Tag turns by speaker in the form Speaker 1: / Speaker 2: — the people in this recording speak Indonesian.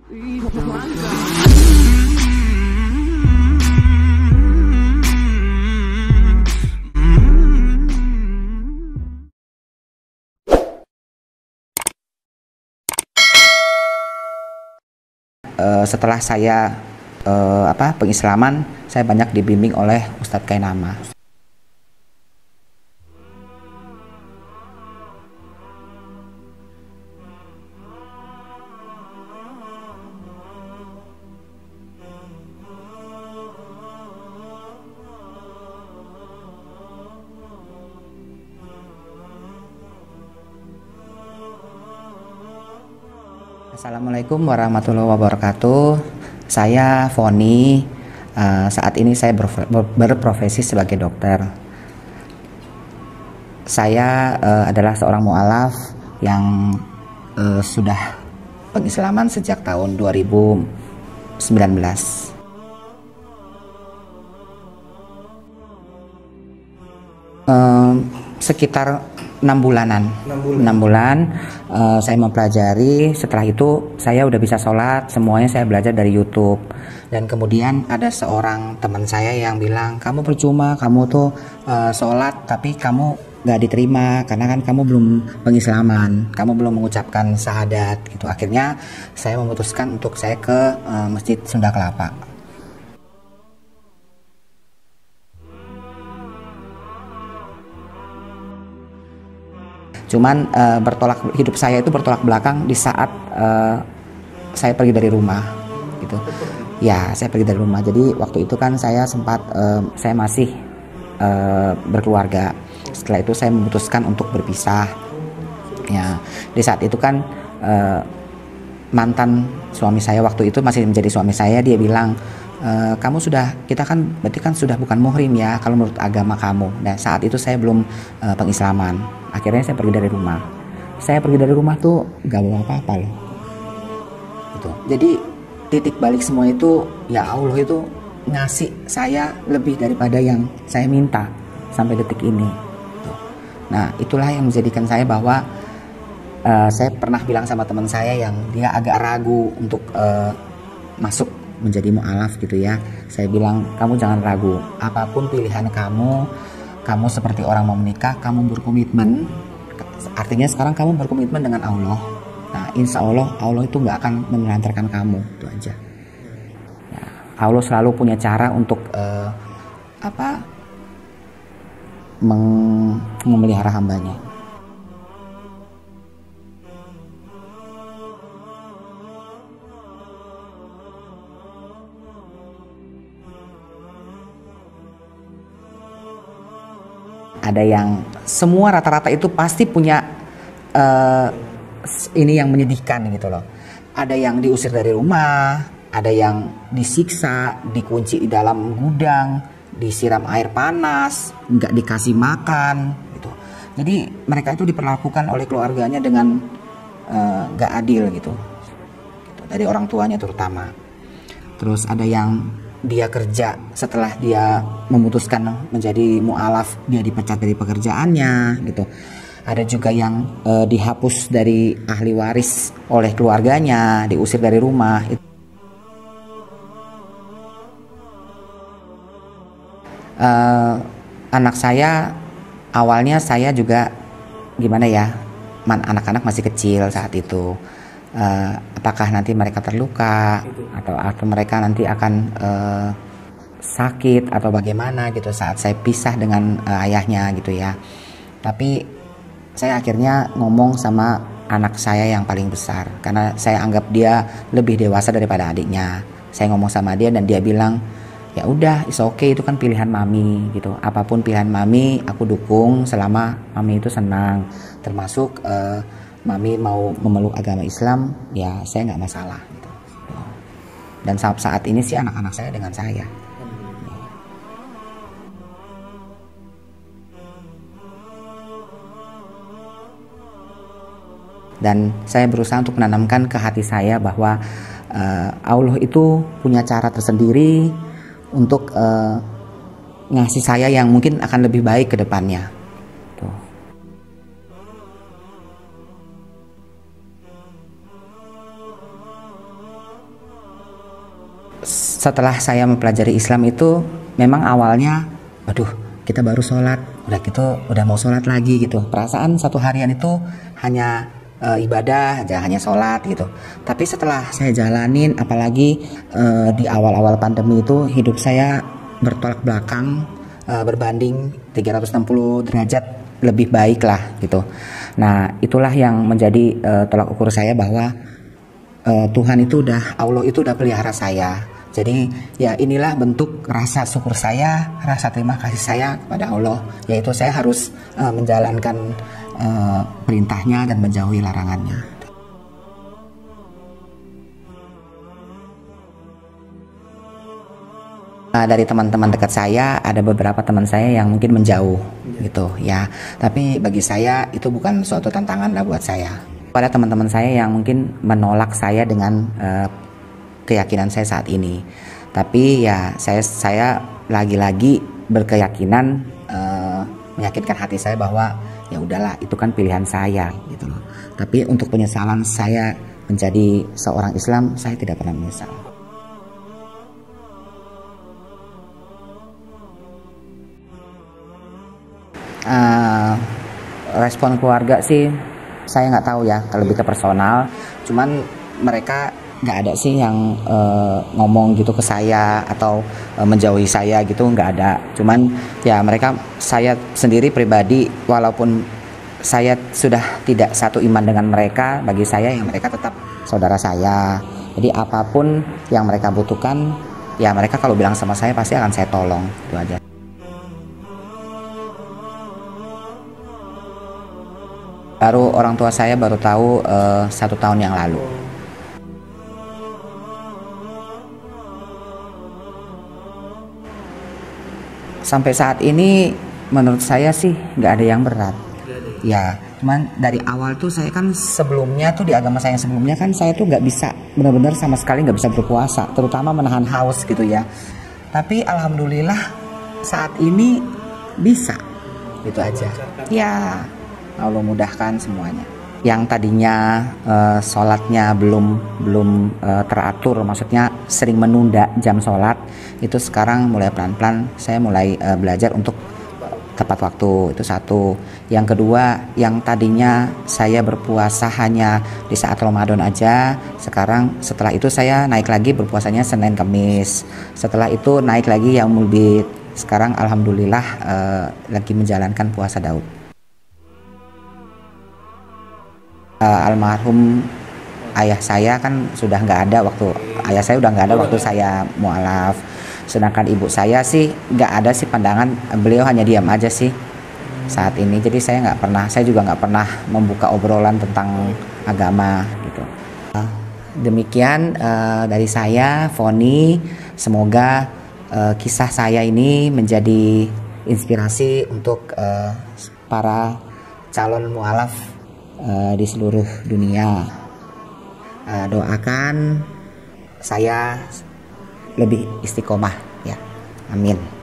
Speaker 1: Setelah saya pengislaman, saya banyak dibimbing oleh Ustadz Kainama. Assalamualaikum warahmatullahi wabarakatuh. Saya Foni. Saat ini saya berprofesi sebagai dokter. Saya adalah seorang mu'alaf yang sudah pengislaman sejak tahun 2019. Sekitar 6 bulanan. 6 bulan saya mempelajari. Setelah itu saya udah bisa sholat. Semuanya saya belajar dari YouTube. Dan kemudian ada seorang teman saya yang bilang, kamu percuma, kamu tuh sholat tapi kamu gak diterima karena kan kamu belum pengislaman, kamu belum mengucapkan syahadat gitu. Akhirnya saya memutuskan untuk saya ke Masjid Sunda Kelapa. Cuman hidup saya itu bertolak belakang di saat saya pergi dari rumah gitu. Ya, saya pergi dari rumah. Jadi waktu itu kan saya sempat saya masih berkeluarga. Setelah itu saya memutuskan untuk berpisah. Ya, di saat itu kan mantan suami saya waktu itu masih menjadi suami saya, dia bilang, kita kan berarti kan sudah bukan muhrim ya kalau menurut agama kamu. Nah, saat itu saya belum pengislaman. Akhirnya saya pergi dari rumah. Saya pergi dari rumah tuh gak bawa apa-apa loh. Gitu. Jadi titik balik semua itu ya Allah itu ngasih saya lebih daripada yang saya minta sampai detik ini. Gitu. Nah, itulah yang menjadikan saya bahwa saya pernah bilang sama teman saya yang dia agak ragu untuk masuk menjadi mu'alaf gitu ya. Saya bilang, kamu jangan ragu. Apapun pilihan kamu seperti orang mau menikah, kamu berkomitmen. Artinya sekarang kamu berkomitmen dengan Allah. Nah, insya Allah itu nggak akan menelantarkan kamu, itu aja. Ya, Allah selalu punya cara untuk memelihara hambanya. Ada yang semua rata-rata itu pasti punya ini yang menyedihkan gitu loh. Ada yang diusir dari rumah, ada yang disiksa, dikunci di dalam gudang, disiram air panas, nggak dikasih makan gitu. Jadi mereka itu diperlakukan oleh keluarganya dengan nggak adil gitu. Dari orang tuanya terutama. Terus ada yang dia kerja, setelah dia memutuskan menjadi mu'alaf, dia dipecat dari pekerjaannya gitu. Ada juga yang dihapus dari ahli waris oleh keluarganya, diusir dari rumah. Anak saya awalnya saya juga gimana ya, anak-anak masih kecil saat itu. Apakah nanti mereka terluka atau mereka nanti akan sakit atau bagaimana gitu saat saya pisah dengan ayahnya gitu ya. Tapi saya akhirnya ngomong sama anak saya yang paling besar karena saya anggap dia lebih dewasa daripada adiknya. Saya ngomong sama dia dan dia bilang, ya udah, it's okay, itu kan pilihan mami gitu. Apapun pilihan mami aku dukung selama mami itu senang. Termasuk mami mau memeluk agama Islam, ya saya nggak masalah gitu. Dan saat ini sih anak-anak saya dengan saya. Dan saya berusaha untuk menanamkan ke hati saya bahwa Allah itu punya cara tersendiri untuk ngasih saya yang mungkin akan lebih baik ke depannya. Tuh. setelah saya mempelajari Islam itu memang awalnya, waduh, kita baru sholat, udah gitu udah mau sholat lagi gitu. Perasaan satu harian itu hanya ibadah aja, hanya sholat gitu. Tapi setelah saya jalanin, apalagi di awal-awal pandemi itu hidup saya bertolak belakang, berbanding 360 derajat lebih baik lah gitu. Nah itulah yang menjadi tolak ukur saya bahwa Tuhan itu Allah itu udah pelihara saya. Jadi ya inilah bentuk rasa syukur saya, rasa terima kasih saya kepada Allah, yaitu saya harus menjalankan perintahnya dan menjauhi larangannya. Dari teman-teman dekat saya ada beberapa teman saya yang mungkin menjauh gitu ya, tapi bagi saya itu bukan suatu tantangan lah buat saya. Pada teman-teman saya yang mungkin menolak saya dengan keyakinan saya saat ini, tapi ya saya lagi-lagi berkeyakinan meyakinkan hati saya bahwa ya udahlah itu kan pilihan saya gitu loh. Tapi untuk penyesalan saya menjadi seorang Islam, saya tidak pernah menyesal. Respon keluarga sih saya nggak tahu ya, lebih ke personal. Cuman mereka nggak ada sih yang ngomong gitu ke saya atau menjauhi saya gitu, nggak ada. Cuman ya saya sendiri pribadi, walaupun saya sudah tidak satu iman dengan mereka, bagi saya yang mereka tetap saudara saya. Jadi apapun yang mereka butuhkan, ya mereka kalau bilang sama saya pasti akan saya tolong, itu aja. Orang tua saya baru tahu 1 tahun yang lalu. Sampai saat ini menurut saya sih nggak ada yang berat. Ya, cuman dari awal tuh saya kan sebelumnya tuh di agama saya yang sebelumnya kan saya tuh nggak bisa, benar-benar sama sekali nggak bisa berpuasa, terutama menahan haus gitu ya. Tapi alhamdulillah saat ini bisa, gitu aja. Ya, Allah mudahkan semuanya. Yang tadinya sholatnya belum teratur, maksudnya sering menunda jam sholat, itu sekarang mulai pelan-pelan saya mulai belajar untuk tepat waktu, itu satu. Yang kedua, yang tadinya saya berpuasa hanya di saat Ramadan aja, sekarang setelah itu saya naik lagi berpuasanya Senin Kamis. Setelah itu naik lagi Yaumul Bid. Sekarang alhamdulillah lagi menjalankan puasa Daud. Almarhum ayah saya kan sudah nggak ada waktu waktu saya mualaf. Sedangkan ibu saya sih nggak ada sih pandangan, beliau hanya diam aja sih saat ini. Jadi saya juga nggak pernah membuka obrolan tentang agama gitu. Demikian dari saya, Foni. Semoga kisah saya ini menjadi inspirasi untuk para calon mualaf di seluruh dunia. Doakan saya lebih istiqomah ya. Amin.